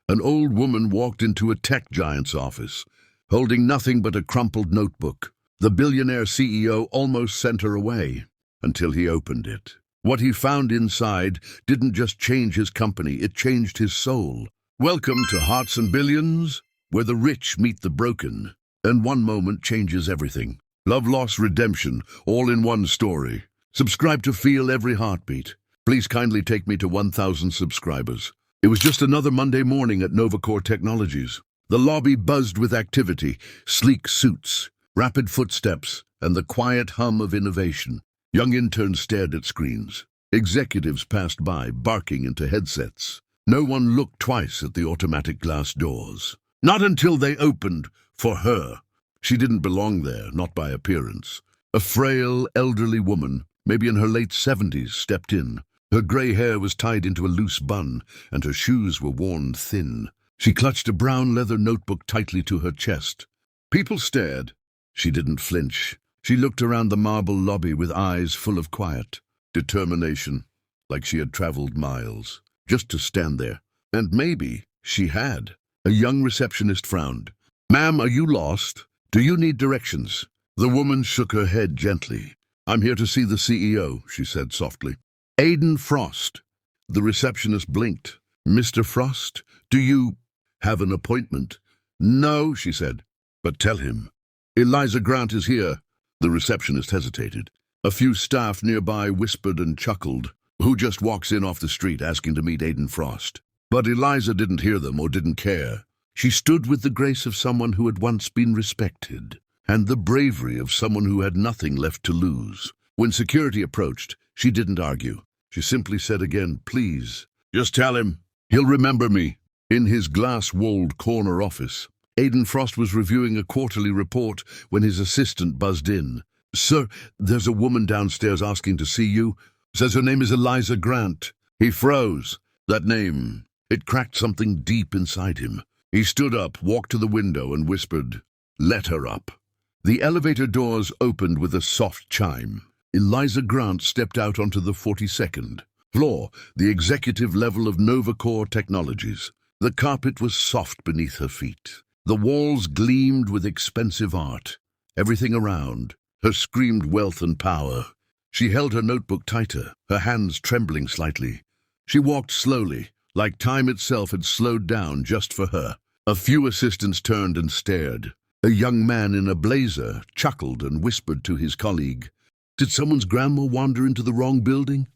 An old woman walked into a tech giant's office, holding nothing but a crumpled notebook. The billionaire CEO almost sent her away, until he opened it. What he found inside didn't just change his company, it changed his soul. Welcome to Hearts and Billions, where the rich meet the broken, and one moment changes everything. Love, loss, redemption, all in one story. Subscribe to feel every heartbeat. Please kindly take me to 1,000 subscribers. It was just another Monday morning at Novacore Technologies. The lobby buzzed with activity, sleek suits, rapid footsteps, and the quiet hum of innovation. Young interns stared at screens. Executives passed by, barking into headsets. No one looked twice at the automatic glass doors. Not until they opened for her. She didn't belong there, not by appearance. A frail, elderly woman, maybe in her late 70s, stepped in. Her grey hair was tied into a loose bun, and her shoes were worn thin. She clutched a brown leather notebook tightly to her chest. People stared. She didn't flinch. She looked around the marble lobby with eyes full of quiet determination, like she had traveled miles, just to stand there. And maybe she had. A young receptionist frowned. "Ma'am, are you lost? Do you need directions?" The woman shook her head gently. "I'm here to see the CEO," she said softly. "Aiden Frost." The receptionist blinked. "Mr. Frost, do you have an appointment?" "No," she said, "but tell him. Eliza Grant is here." The receptionist hesitated. A few staff nearby whispered and chuckled. "Who just walks in off the street asking to meet Aiden Frost?" But Eliza didn't hear them or didn't care. She stood with the grace of someone who had once been respected, and the bravery of someone who had nothing left to lose. When security approached, she didn't argue. She simply said again, "Please, just tell him. He'll remember me." In his glass-walled corner office, Aiden Frost was reviewing a quarterly report when his assistant buzzed in. "Sir, there's a woman downstairs asking to see you. Says her name is Eliza Grant." He froze. That name, it cracked something deep inside him. He stood up, walked to the window, and whispered, "Let her up." The elevator doors opened with a soft chime. Eliza Grant stepped out onto the 42nd floor, the executive level of Novacore Technologies. The carpet was soft beneath her feet. The walls gleamed with expensive art. Everything around her screamed wealth and power. She held her notebook tighter, her hands trembling slightly. She walked slowly, like time itself had slowed down just for her. A few assistants turned and stared. A young man in a blazer chuckled and whispered to his colleague, "Did someone's grandma wander into the wrong building?"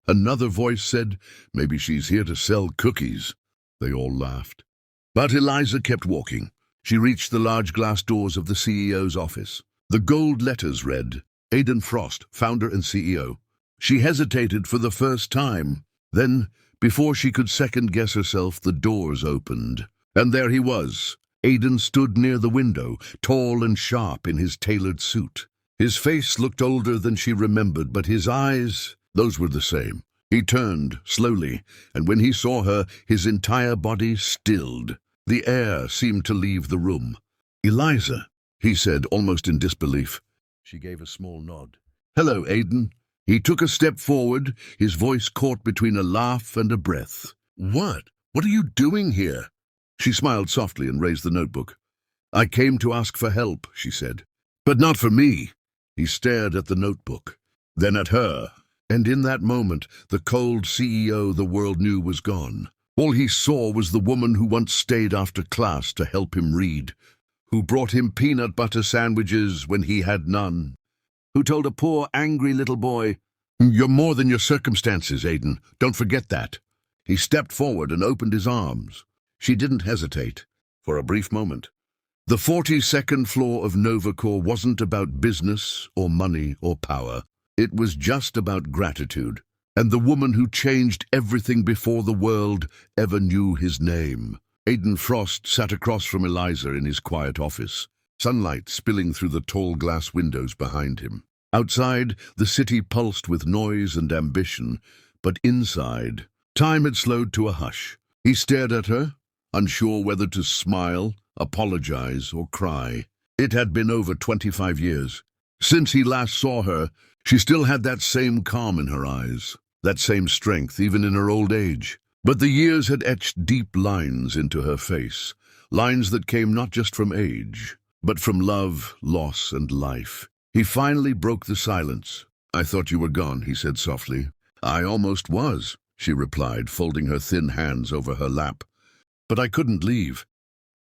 Another voice said, "Maybe she's here to sell cookies." They all laughed. But Eliza kept walking. She reached the large glass doors of the CEO's office. The gold letters read, "Aiden Frost, founder and CEO." She hesitated for the first time. Then, before she could second-guess herself, the doors opened. And there he was. Aiden stood near the window, tall and sharp in his tailored suit. His face looked older than she remembered, but his eyes, those were the same. He turned, slowly, and when he saw her, his entire body stilled. The air seemed to leave the room. "Eliza," he said, almost in disbelief. She gave a small nod. "Hello, Aiden." He took a step forward, his voice caught between a laugh and a breath. What are you doing here?" She smiled softly and raised the notebook. "I came to ask for help," she said. "But not for me." He stared at the notebook, then at her, and in that moment, the cold CEO the world knew was gone. All he saw was the woman who once stayed after class to help him read, who brought him peanut butter sandwiches when he had none, who told a poor, angry little boy, "You're more than your circumstances, Aiden. Don't forget that." He stepped forward and opened his arms. She didn't hesitate. For a brief moment. The 42nd floor of Novacore wasn't about business or money or power. It was just about gratitude, and the woman who changed everything before the world ever knew his name. Aiden Frost sat across from Eliza in his quiet office, sunlight spilling through the tall glass windows behind him. Outside, the city pulsed with noise and ambition, but inside, time had slowed to a hush. He stared at her, unsure whether to smile, apologize, or cry. It had been over 25 years. Since he last saw her, she still had that same calm in her eyes, that same strength even in her old age. But the years had etched deep lines into her face, lines that came not just from age, but from love, loss, and life. He finally broke the silence. "I thought you were gone," he said softly. "I almost was," she replied, folding her thin hands over her lap. "But I couldn't leave.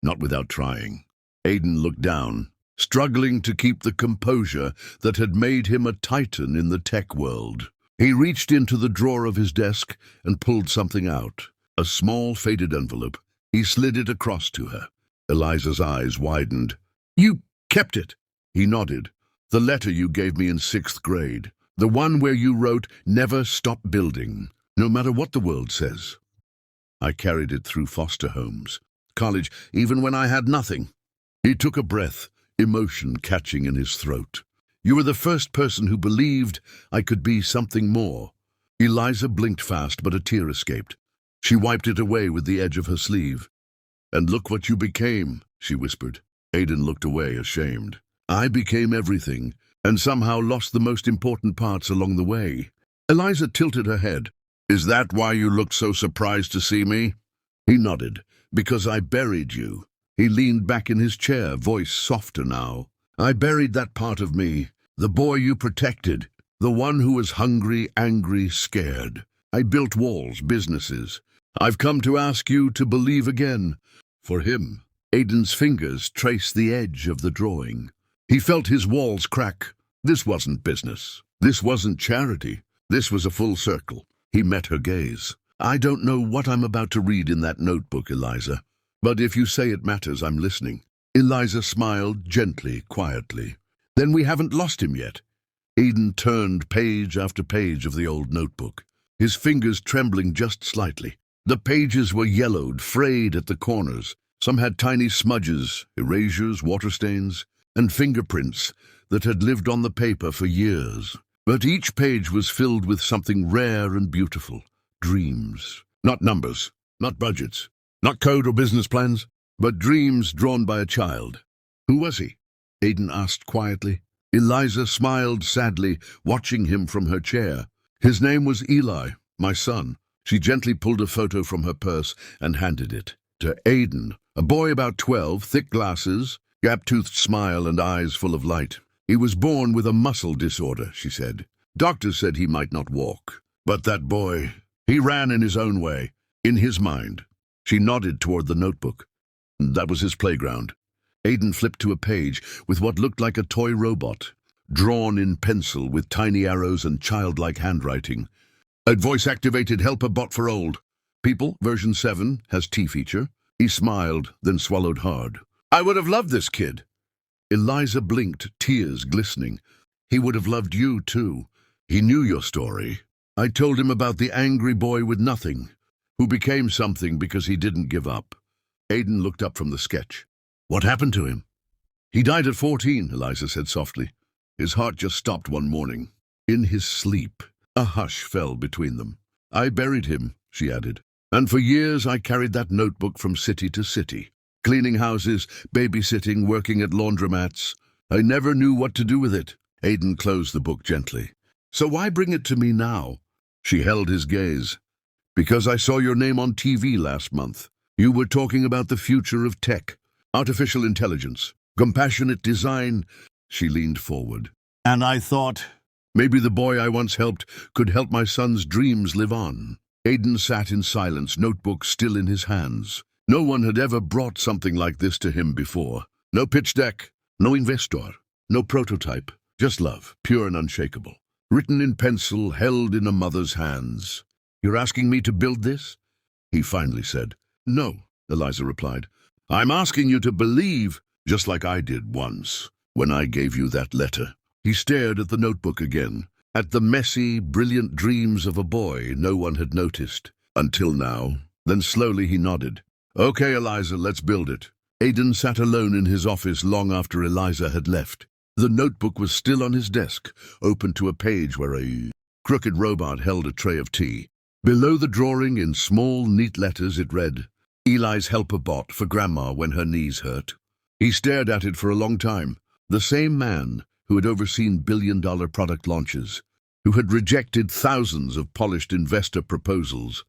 Not without trying." Aiden looked down, struggling to keep the composure that had made him a titan in the tech world. He reached into the drawer of his desk and pulled something out, a small faded envelope. He slid it across to her. Eliza's eyes widened. "You kept it?" He nodded. "The letter you gave me in 6th grade. The one where you wrote, 'Never stop building, no matter what the world says.' I carried it through foster homes, college, even when I had nothing." He took a breath, emotion catching in his throat. "You were the first person who believed I could be something more." Eliza blinked fast, but a tear escaped. She wiped it away with the edge of her sleeve. "And look what you became," she whispered. Aiden looked away, ashamed. "I became everything, and somehow lost the most important parts along the way." Eliza tilted her head. "Is that why you looked so surprised to see me?" He nodded. "Because I buried you." He leaned back in his chair, voice softer now. "I buried that part of me, the boy you protected, the one who was hungry, angry, scared. I built walls, businesses. I've come to ask you to believe again." For him, Aiden's fingers traced the edge of the drawing. He felt his walls crack. This wasn't business. This wasn't charity. This was a full circle. He met her gaze. "I don't know what I'm about to read in that notebook, Eliza. But if you say it matters, I'm listening." Eliza smiled gently, quietly. "Then we haven't lost him yet." Aiden turned page after page of the old notebook, his fingers trembling just slightly. The pages were yellowed, frayed at the corners. Some had tiny smudges, erasures, water stains, and fingerprints that had lived on the paper for years. But each page was filled with something rare and beautiful. Dreams. Not numbers, not budgets, not code or business plans, but dreams drawn by a child. "Who was he?" Aiden asked quietly. Eliza smiled sadly, watching him from her chair. "His name was Eli, my son." She gently pulled a photo from her purse and handed it to Aiden, a boy about 12, thick glasses, gap-toothed smile and eyes full of light. "He was born with a muscle disorder," she said. "Doctors said he might not walk. But that boy, he ran in his own way, in his mind." She nodded toward the notebook. "That was his playground." Aiden flipped to a page with what looked like a toy robot, drawn in pencil with tiny arrows and childlike handwriting. "A voice-activated helper bot for old people, version 7, has T feature." He smiled, then swallowed hard. "I would have loved this kid." Eliza blinked, tears glistening. "He would have loved you, too. He knew your story. I told him about the angry boy with nothing, who became something because he didn't give up." Aiden looked up from the sketch. "What happened to him?" "He died at 14, Eliza said softly. "His heart just stopped one morning. In his sleep." A hush fell between them. "I buried him," she added. "And for years I carried that notebook from city to city, cleaning houses, babysitting, working at laundromats. I never knew what to do with it." Aiden closed the book gently. "So why bring it to me now?" She held his gaze. "Because I saw your name on TV last month. You were talking about the future of tech, artificial intelligence, compassionate design." She leaned forward. "And I thought, maybe the boy I once helped could help my son's dreams live on." Aiden sat in silence, notebook still in his hands. No one had ever brought something like this to him before. No pitch deck, no investor, no prototype, just love, pure and unshakable. Written in pencil, held in a mother's hands. "You're asking me to build this?" he finally said. "No," Eliza replied. "I'm asking you to believe, just like I did once, when I gave you that letter." He stared at the notebook again, at the messy, brilliant dreams of a boy no one had noticed, until now. Then slowly he nodded. "Okay, Eliza, let's build it." Aiden sat alone in his office long after Eliza had left. The notebook was still on his desk, open to a page where a crooked robot held a tray of tea. Below the drawing, in small, neat letters, it read, "Eli's helper bot for Grandma when her knees hurt." He stared at it for a long time. The same man who had overseen billion-dollar product launches, who had rejected thousands of polished investor proposals.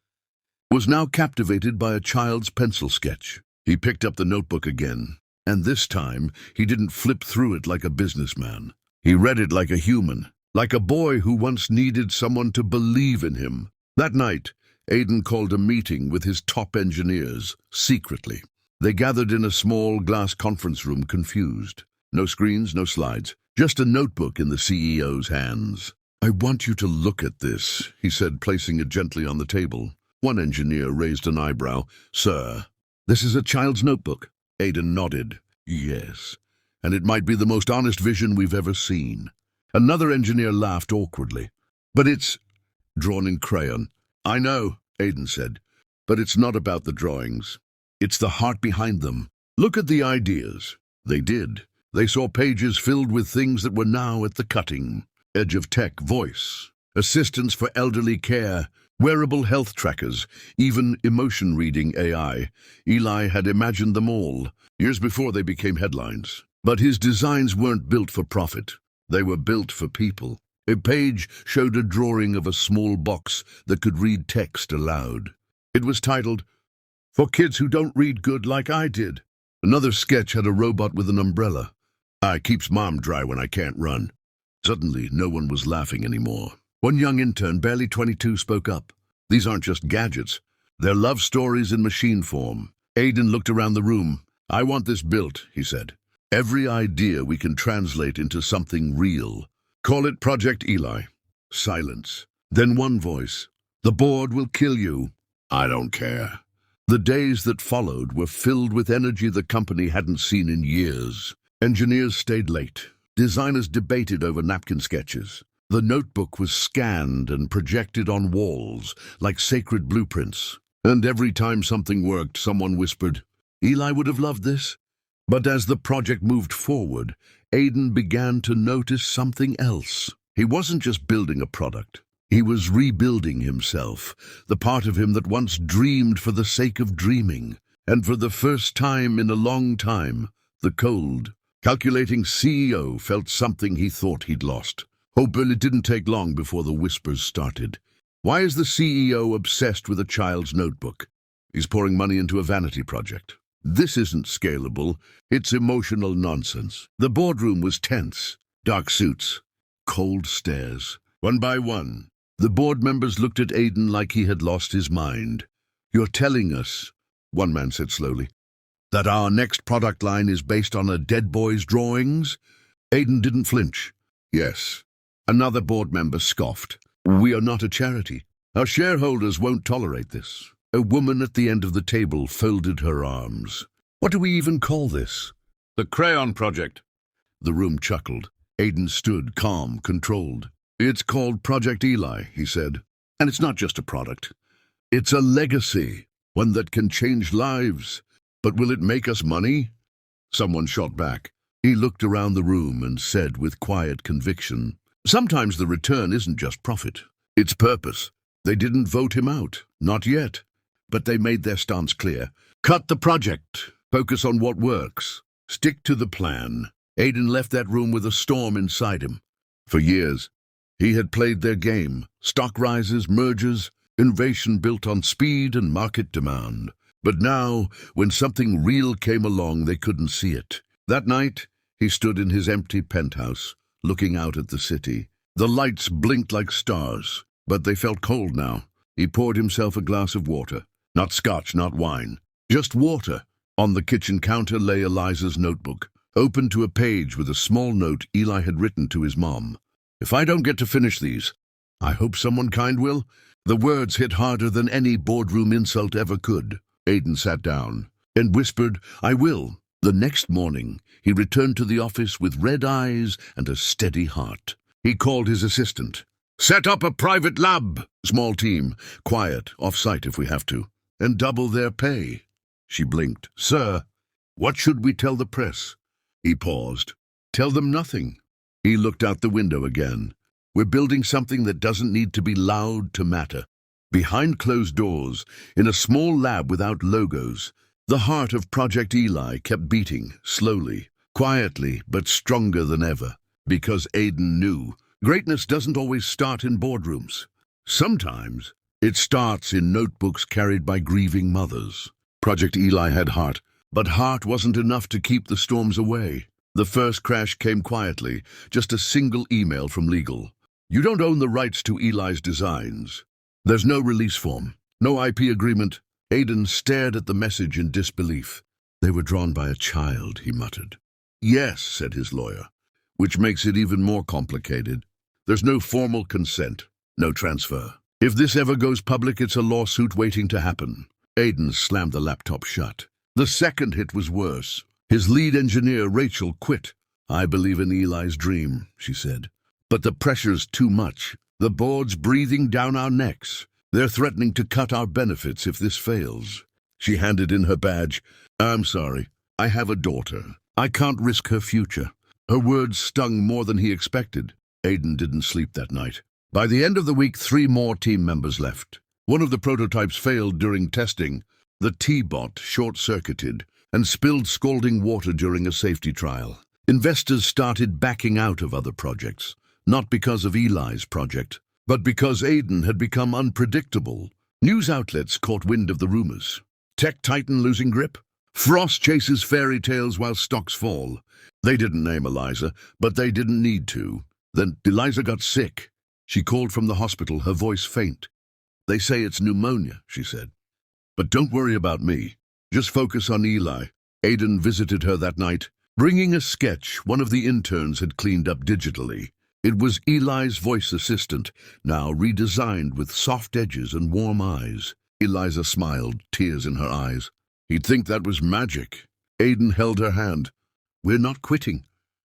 was now captivated by a child's pencil sketch. He picked up the notebook again, and this time he didn't flip through it like a businessman. He read it like a human, like a boy who once needed someone to believe in him. That night, Aiden called a meeting with his top engineers, secretly. They gathered in a small glass conference room, confused. No screens, no slides, just a notebook in the CEO's hands. "I want you to look at this," he said, placing it gently on the table. One engineer raised an eyebrow. "Sir, this is a child's notebook." Aiden nodded. "Yes, and it might be the most honest vision we've ever seen." Another engineer laughed awkwardly. "But it's drawn in crayon." "I know," Aiden said, "but it's not about the drawings. It's the heart behind them. Look at the ideas." They did. They saw pages filled with things that were now at the cutting edge of tech: voice, assistance for elderly care, wearable health trackers, even emotion-reading AI. Eli had imagined them all, years before they became headlines. But his designs weren't built for profit. They were built for people. A page showed a drawing of a small box that could read text aloud. It was titled, "For Kids Who Don't Read Good Like I Did." Another sketch had a robot with an umbrella. "I keeps Mom dry when I can't run." Suddenly, no one was laughing anymore. One young intern, barely 22, spoke up. "These aren't just gadgets. They're love stories in machine form." Aiden looked around the room. "I want this built," he said. "Every idea we can translate into something real. Call it Project Eli." Silence. Then one voice. "The board will kill you." "I don't care." The days that followed were filled with energy the company hadn't seen in years. Engineers stayed late. Designers debated over napkin sketches. The notebook was scanned and projected on walls like sacred blueprints. And every time something worked, someone whispered, "Eli would have loved this." But as the project moved forward, Aiden began to notice something else. He wasn't just building a product. He was rebuilding himself, the part of him that once dreamed for the sake of dreaming. And for the first time in a long time, the cold, calculating CEO felt something he thought he'd lost. But it didn't take long before the whispers started. Why is the CEO obsessed with a child's notebook? He's pouring money into a vanity project. This isn't scalable. It's emotional nonsense. The boardroom was tense. Dark suits, cold stares. One by one, the board members looked at Aiden like he had lost his mind. "You're telling us," one man said slowly, "that our next product line is based on a dead boy's drawings?" Aiden didn't flinch. "Yes." Another board member scoffed. "We are not a charity. Our shareholders won't tolerate this." A woman at the end of the table folded her arms. "What do we even call this?" "The Crayon Project." The room chuckled. Aiden stood, calm, controlled. "It's called Project Eli," he said. "And it's not just a product. It's a legacy, one that can change lives. But will it make us money?" Someone shot back. He looked around the room and said with quiet conviction, "Sometimes the return isn't just profit. It's purpose." They didn't vote him out. Not yet. But they made their stance clear. Cut the project. Focus on what works. Stick to the plan. Aiden left that room with a storm inside him. For years, he had played their game. Stock rises, mergers, innovation built on speed and market demand. But now, when something real came along, they couldn't see it. That night, he stood in his empty penthouse, looking out at the city. The lights blinked like stars, but they felt cold now. He poured himself a glass of water. Not scotch, not wine. Just water. On the kitchen counter lay Eliza's notebook, open to a page with a small note Eli had written to his mom. "If I don't get to finish these, I hope someone kind will." The words hit harder than any boardroom insult ever could. Aiden sat down and whispered, "I will." The next morning, he returned to the office with red eyes and a steady heart. He called his assistant. "Set up a private lab. Small team, quiet, off-site if we have to. And double their pay." She blinked. "Sir, what should we tell the press?" He paused. "Tell them nothing." He looked out the window again. "We're building something that doesn't need to be loud to matter." Behind closed doors, in a small lab without logos, the heart of Project Eli kept beating, slowly, quietly, but stronger than ever. Because Aiden knew, greatness doesn't always start in boardrooms. Sometimes It starts in notebooks carried by grieving mothers. Project Eli had heart, but heart wasn't enough to keep the storms away. The first crash came quietly, just a single email from legal. You don't own the rights to Eli's designs. There's no release form, no IP agreement. Aiden stared at the message in disbelief. They were drawn by a child, he muttered. Yes, said his lawyer, which makes it even more complicated. There's no formal consent, no transfer. If this ever goes public, it's a lawsuit waiting to happen. Aiden slammed the laptop shut. The second hit was worse. His lead engineer, Rachel, quit. I believe in Eli's dream, she said. But the pressure's too much. The board's breathing down our necks. They're threatening to cut our benefits if this fails. She handed in her badge. I'm sorry. I have a daughter. I can't risk her future. Her words stung more than he expected. Aiden didn't sleep that night. By the end of the week, 3 more team members left. One of the prototypes failed during testing. The T-bot short-circuited and spilled scalding water during a safety trial. Investors started backing out of other projects, not because of Eli's project, but because Aiden had become unpredictable. News outlets caught wind of the rumors. Tech titan losing grip? Frost chases fairy tales while stocks fall. They didn't name Eliza, but they didn't need to. Then Eliza got sick. She called from the hospital, her voice faint. They say it's pneumonia, she said. But don't worry about me. Just focus on Eli. Aiden visited her that night, bringing a sketch one of the interns had cleaned up digitally. It was Eli's voice assistant, now redesigned with soft edges and warm eyes. Eliza smiled, tears in her eyes. He'd think that was magic. Aiden held her hand. We're not quitting.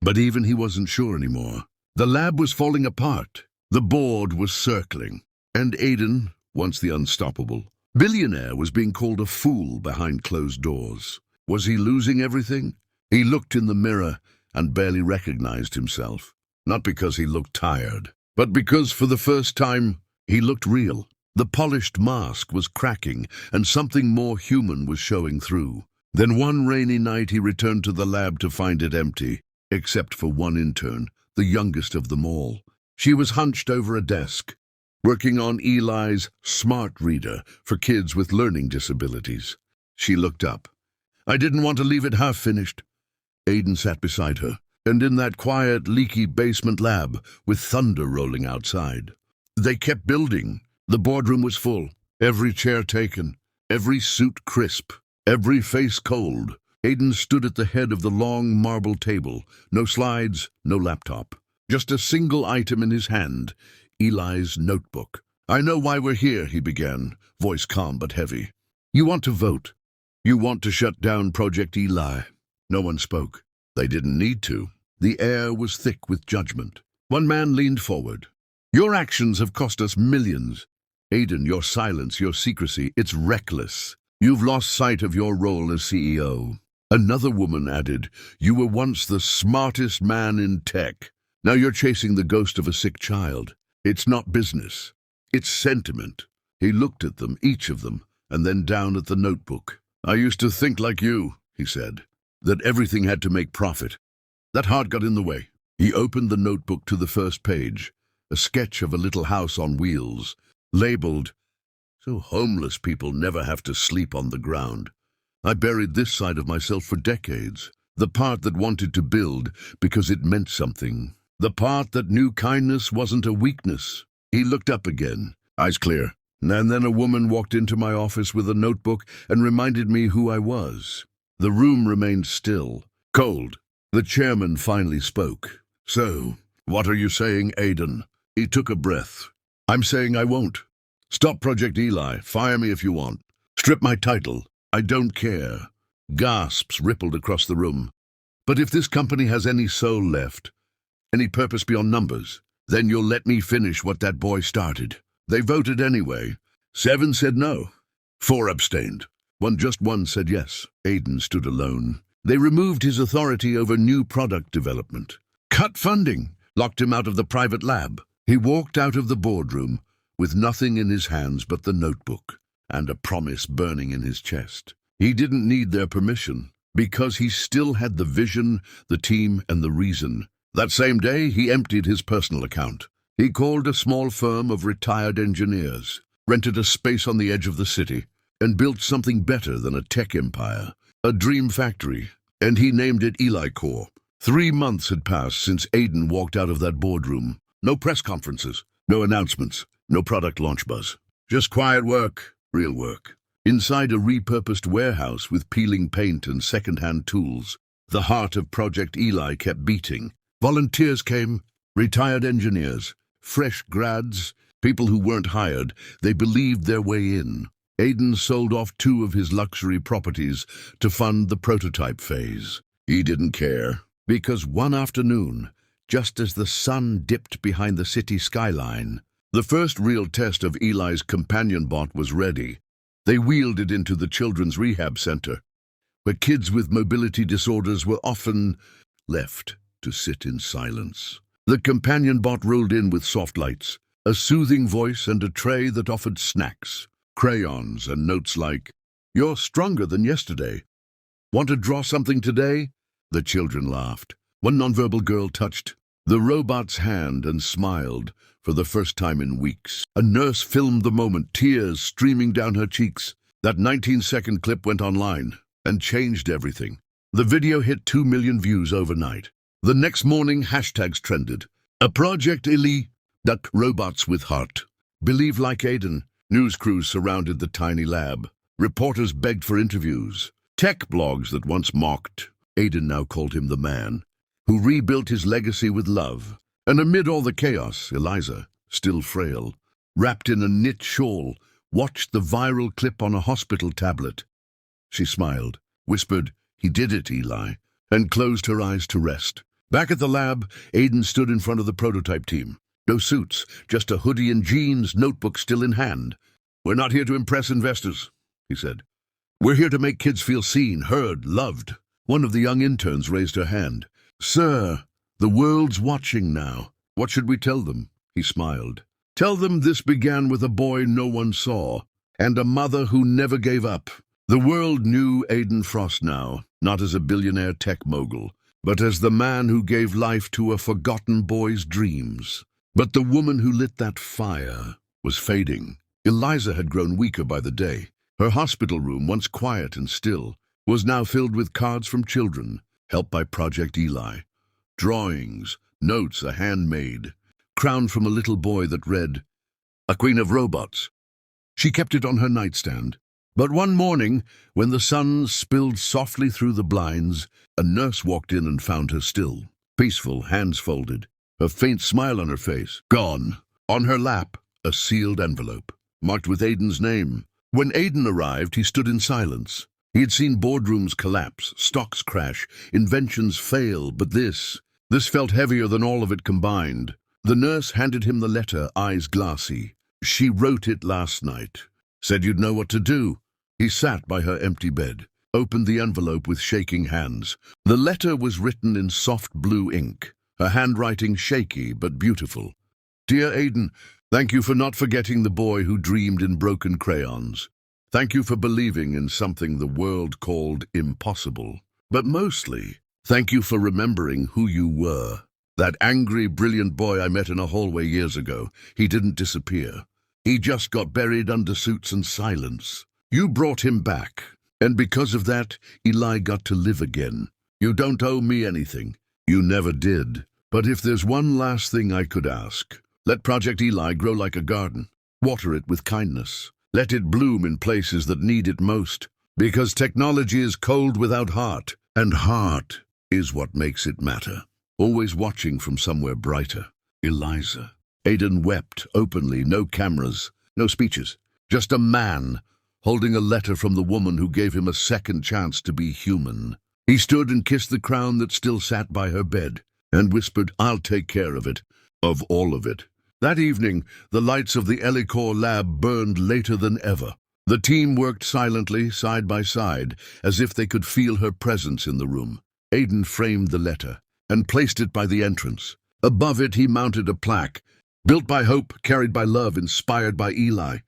But even he wasn't sure anymore. The lab was falling apart. The board was circling. And Aiden, once the unstoppable billionaire, was being called a fool behind closed doors. Was he losing everything? He looked in the mirror and barely recognized himself. Not because he looked tired, but because for the first time he looked real. The polished mask was cracking and something more human was showing through. Then one rainy night he returned to the lab to find it empty, except for one intern, the youngest of them all. She was hunched over a desk, working on Eli's smart reader for kids with learning disabilities. She looked up. I didn't want to leave it half-finished. Aiden sat beside her, and in that quiet, leaky basement lab, with thunder rolling outside. They kept building. The boardroom was full, every chair taken, every suit crisp, every face cold. Aiden stood at the head of the long marble table, no slides, no laptop. Just a single item in his hand, Eli's notebook. I know why we're here, he began, voice calm but heavy. You want to vote. You want to shut down Project Eli. No one spoke. They didn't need to. The air was thick with judgment. One man leaned forward. Your actions have cost us millions. Aiden, your silence, your secrecy, it's reckless. You've lost sight of your role as CEO. Another woman added, you were once the smartest man in tech. Now you're chasing the ghost of a sick child. It's not business. It's sentiment. He looked at them, each of them, and then down at the notebook. I used to think like you, he said, that everything had to make profit. That heart got in the way. He opened the notebook to the first page, a sketch of a little house on wheels, labeled, so homeless people never have to sleep on the ground. I buried this side of myself for decades, the part that wanted to build because it meant something, the part that knew kindness wasn't a weakness. He looked up again, eyes clear, and then a woman walked into my office with a notebook and reminded me who I was. The room remained still, cold. The chairman finally spoke. So, what are you saying, Aiden? He took a breath. I'm saying I won't. Stop Project Eli. Fire me if you want. Strip my title. I don't care. Gasps rippled across the room. But if this company has any soul left, any purpose beyond numbers, then you'll let me finish what that boy started. They voted anyway. 7 said no. 4 abstained. Just one said yes. Aiden stood alone. They removed his authority over new product development. Cut funding. Locked him out of the private lab. He walked out of the boardroom with nothing in his hands but the notebook and a promise burning in his chest. He didn't need their permission because he still had the vision, the team, and the reason. That same day, he emptied his personal account. He called a small firm of retired engineers. rented a space on the edge of the city, and built something better than a tech empire, a dream factory, and he named it Eli Corp. 3 months had passed since Aiden walked out of that boardroom. No press conferences, no announcements, no product launch buzz. Just quiet work, real work. Inside a repurposed warehouse with peeling paint and second-hand tools, the heart of Project Eli kept beating. Volunteers came, retired engineers, fresh grads, people who weren't hired. They believed their way in. Aiden sold off 2 of his luxury properties to fund the prototype phase. He didn't care, because one afternoon, just as the sun dipped behind the city skyline, the first real test of Eli's companion bot was ready. They wheeled it into the children's rehab center, where kids with mobility disorders were often left to sit in silence. The companion bot rolled in with soft lights, a soothing voice and a tray that offered snacks, crayons and notes like, "You're stronger than yesterday. Want to draw something today?" The children laughed. One nonverbal girl touched the robot's hand and smiled for the first time in weeks. A nurse filmed the moment, tears streaming down her cheeks. That 19-second clip went online and changed everything. The video hit 2 million views overnight. The next morning, hashtags trended. A Project Eli, duck robots with heart. Believe like Aiden. News crews surrounded the tiny lab. Reporters begged for interviews. Tech blogs that once mocked Aiden now called him the man who rebuilt his legacy with love. And amid all the chaos, Eliza, still frail, wrapped in a knit shawl, watched the viral clip on a hospital tablet. She smiled, whispered, "He did it, Eli," and closed her eyes to rest. Back at the lab, Aiden stood in front of the prototype team. No suits, just a hoodie and jeans, notebook still in hand. "We're not here to impress investors," he said. "We're here to make kids feel seen, heard, loved." One of the young interns raised her hand. "Sir, the world's watching now. What should we tell them?" He smiled. "Tell them this began with a boy no one saw, and a mother who never gave up." The world knew Aiden Frost now, not as a billionaire tech mogul, but as the man who gave life to a forgotten boy's dreams. But the woman who lit that fire was fading. Eliza had grown weaker by the day. Her hospital room, once quiet and still, was now filled with cards from children, helped by Project Eli. Drawings, notes a handmade, crowned from a little boy that read, "A Queen of Robots." She kept it on her nightstand. But one morning, when the sun spilled softly through the blinds, a nurse walked in and found her still, peaceful, hands folded, a faint smile on her face. Gone. On her lap, a sealed envelope, marked with Aiden's name. When Aiden arrived, he stood in silence. He had seen boardrooms collapse, stocks crash, inventions fail, but this felt heavier than all of it combined. The nurse handed him the letter, eyes glassy. "She wrote it last night. Said you'd know what to do." He sat by her empty bed, opened the envelope with shaking hands. The letter was written in soft blue ink, her handwriting shaky but beautiful. "Dear Aiden, thank you for not forgetting the boy who dreamed in broken crayons. Thank you for believing in something the world called impossible. But mostly, thank you for remembering who you were. That angry, brilliant boy I met in a hallway years ago, he didn't disappear. He just got buried under suits and silence. You brought him back, and because of that, Eli got to live again. You don't owe me anything. You never did. But if there's one last thing I could ask, let Project Eli grow like a garden. Water it with kindness. Let it bloom in places that need it most. Because technology is cold without heart, and heart is what makes it matter. Always watching from somewhere brighter. Eliza." Aiden wept openly, no cameras, no speeches. Just a man holding a letter from the woman who gave him a second chance to be human. He stood and kissed the crown that still sat by her bed, and whispered, "I'll take care of it, of all of it." That evening, the lights of the Elicor lab burned later than ever. The team worked silently, side by side, as if they could feel her presence in the room. Aiden framed the letter and placed it by the entrance. Above it, he mounted a plaque, "Built by hope, carried by love, inspired by Eli."